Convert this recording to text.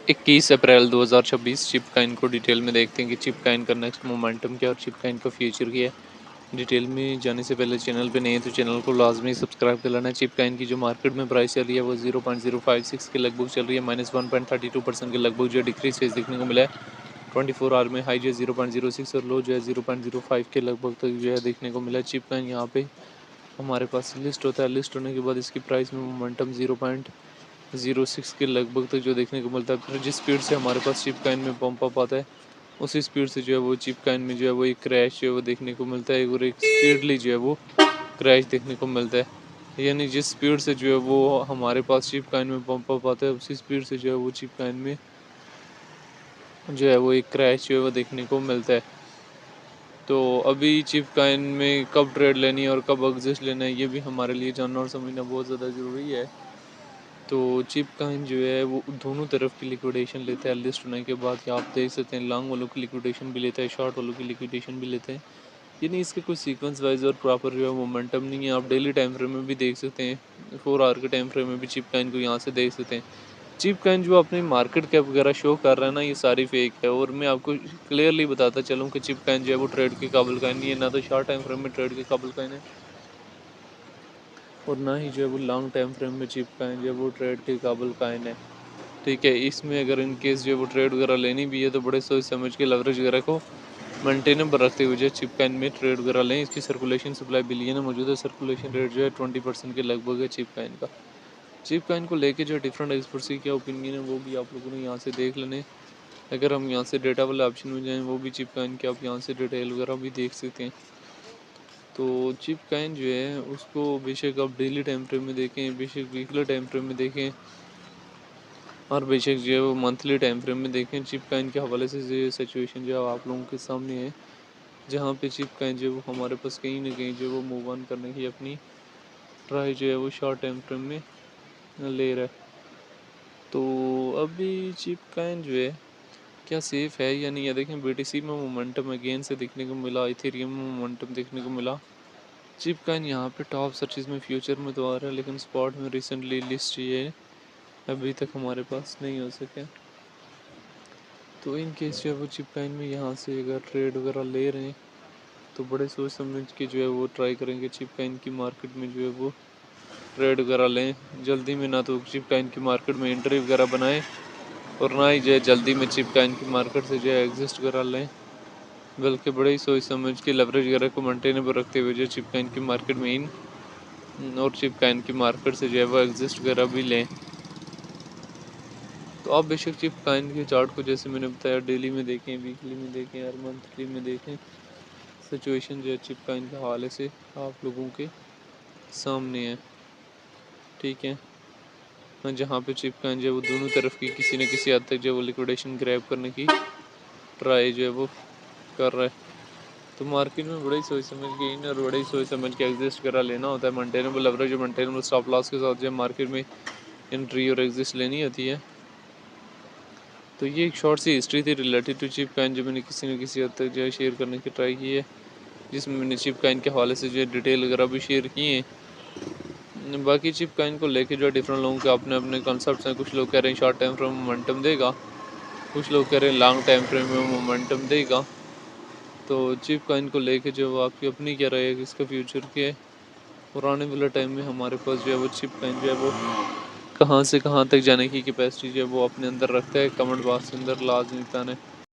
21 अप्रैल 2026 chip Kine को detail में देखते हैं कि चिप काइन का नेक्स्ट मोमेंटम क्या है और चिप काइन का फ्यूचर क्या है। डिटेल में जाने से पहले चैनल पे नए हैं तो चैनल को लाजमी सब्सक्राइब कर लेना। चिप काइन की जो मार्केट में प्राइस चल रही है वो 0.056 के लगभग चल रही है, -1.32% के लगभग जो डिक्रीज फेस देखने को मिला है। 24 आवर में हाई जो है 0.06 और लो जो है 0.05 के लगभग तक जो है देखने को मिला है। चिप काइन यहाँ पे हमारे पास लिस्ट होता है, लिस्ट होने के बाद इसकी प्राइस में मोमेंटम 0.06 के लगभग तक जो देखने को मिलता है। फिर जिस स्पीड से हमारे पास चिप काइन में पंप अप आता है उसी स्पीड से जो है वो चिप काइन में जो है वो एक क्रैश जो है वो देखने को मिलता है और एक स्पीडली जो है वो क्रैश देखने को मिलता है। यानी जिस स्पीड से जो है वो हमारे पास चिप काइन में पंप अप आता है उसी स्पीड से जो है वो चिप काइन में जो है वो एक क्रैश जो है वो देखने को मिलता है। तो अभी चिप काइन में कब ट्रेड लेनी है और कब एग्जिस्ट लेना है ये भी हमारे लिए जानना और समझना बहुत ज़्यादा ज़रूरी है। तो चिप काइन जो है वो दोनों तरफ की लिक्विडेशन लेता है लिस्ट होने के बाद, कि आप देख सकते हैं लॉन्ग वालों की लिक्विडेशन भी लेता है, शॉर्ट वालों की लिक्विडेशन भी लेते हैं। ये नहीं इसके कोई सीक्वेंस वाइज और प्रॉपर जो है मोमेंटम नहीं है। आप डेली टाइम फ्रेम में भी देख सकते हैं, 4 आवर के टाइम फ्रेम में भी चिप काइन को यहाँ से देख सकते हैं। चिप काइन जो अपनी मार्केट कैप वगैरह शो कर रहा है ना, ये सारी फेक है। और मैं आपको क्लियरली बताता चलूँ कि चिप काइन जो है वो ट्रेड के काबिल काइन नहीं है, ना तो शॉर्ट टाइम फ्रेम में ट्रेड के काबिल काइन है और ना ही जो है वो लॉन्ग टाइम फ्रेम में चिप काइन जो है वो ट्रेड के काबिल काइन है। ठीक है, इसमें अगर इन केस जो है वो ट्रेड वगैरह लेनी भी है तो बड़े सोच समझ के लवरेज वगैरह को मेंटेनेबल रखते हुए जो चिप काइन में ट्रेड वगैरह लें। इसकी सर्कुलेशन सप्लाई बिलियन है मौजूद है, सर्कुलेशन रेट जो है 20% के लगभग है चिप काइन का। चिप काइन को लेके जो डिफरेंट एक्सपर्ट्स की क्या ओपिनियन है वो भी आप लोगों ने यहाँ से देख लेने। अगर हम यहाँ से डेटा वाले ऑप्शन में जाएँ वो भी चिप काइन के आप यहाँ से डिटेल वगैरह भी देख सकते हैं। तो चिप काइन जो है उसको बेशक आप डेली टाइम फ्रेम में देखें, बेशक वीकली टाइम फ्रेम में देखें और बेशक जो है वो मंथली टाइम फ्रेम में देखें। चिप काइन के हवाले से जो सिचुएशन जो है आप लोगों के सामने है, जहाँ पे चिप काइन जो है वो हमारे पास कहीं ना कहीं जो है वो मूव ऑन करने की अपनी ट्राई जो है वो शॉर्ट टाइम फ्रेम में ले रहा है। तो अभी चिप काइन जो है क्या सेफ है या नहीं है, देखें बीटीसी में मोमेंटम अगेन से देखने को मिला, इथेरियम में मोमेंटम देखने को मिला। चिप काइन यहाँ पे टॉप सर्चेज में फ्यूचर में तो आ रहा है, लेकिन स्पॉट में रिसेंटली लिस्ट ये अभी तक हमारे पास नहीं हो सके। तो इन केस जो है वो चिप काइन में यहाँ से अगर ट्रेड वगैरह ले रहे हैं तो बड़े सोच समझ के जो है वो ट्राई करेंगे चिप काइन की मार्केट में जो है वो ट्रेड वगैरह लें। जल्दी में ना तो चिप काइन की मार्केट में एंट्री वगैरह बनाएं और ना ही जो है जल्दी में चिप काइन की मार्केट से जो है एग्जिस्ट वगैरह लें, बल्कि बड़े ही सोच समझ के लेवरेज वगैरह को मेंटेनेबल रखते हुए जो चिप काइन की मार्केट में इन और चिप काइन की मार्केट से जो है वो एग्जिस्ट वगैरह भी लें। तो आप बेशक चिप काइन के चार्ट को जैसे मैंने बताया डेली में देखें, वीकली में देखें और मंथली में देखें। सिचुएशन जो है चिप काइन के हवाले से आप लोगों के सामने है। ठीक है, जहाँ पे चिप काइन जो है वो दोनों तरफ की किसी न किसी हद तक जो है वो लिक्विडेशन ग्रैब करने की ट्राई जो है वो कर रहा है। तो मार्केट में बड़ा ही सोच समझ के इन और बड़ा ही सोच समझ के एग्जिस्ट करा लेना होता है। मेंटेनेबल एवरेज और मेंटेनेबल स्टॉप लॉस के साथ जो मार्केट में एंट्री और एग्जिस्ट लेनी होती है। तो ये एक शॉर्ट सी हिस्ट्री थी रिलेटेड टू चिप काइन जो मैंने किसी न किसी हद तक जो है शेयर करने की ट्राई की है, जिसमें मैंने चिप काइन के हवाले से जो है डिटेल वगैरह भी शेयर किए हैं। बाकी चिप काइन को लेके जो है डिफरेंट लोगों के अपने अपने कॉन्सेप्ट्स हैं। कुछ लोग कह रहे हैं शॉर्ट टाइम फ्रेम में मोमेंटम देगा, कुछ लोग कह रहे हैं लॉन्ग टाइम फ्रेम में मोमेंटम देगा। तो चिप काइन को लेके जो है आपकी अपनी क्या राय है कि इसका फ्यूचर क्या है और आने वाले टाइम में हमारे पास जो है वो चिप काइन जो है वो कहाँ से कहाँ तक जाने की कैपेसिटी जो है वो अपने अंदर रखता है, कमेंट बॉक्स के अंदर लाजमी बताना है।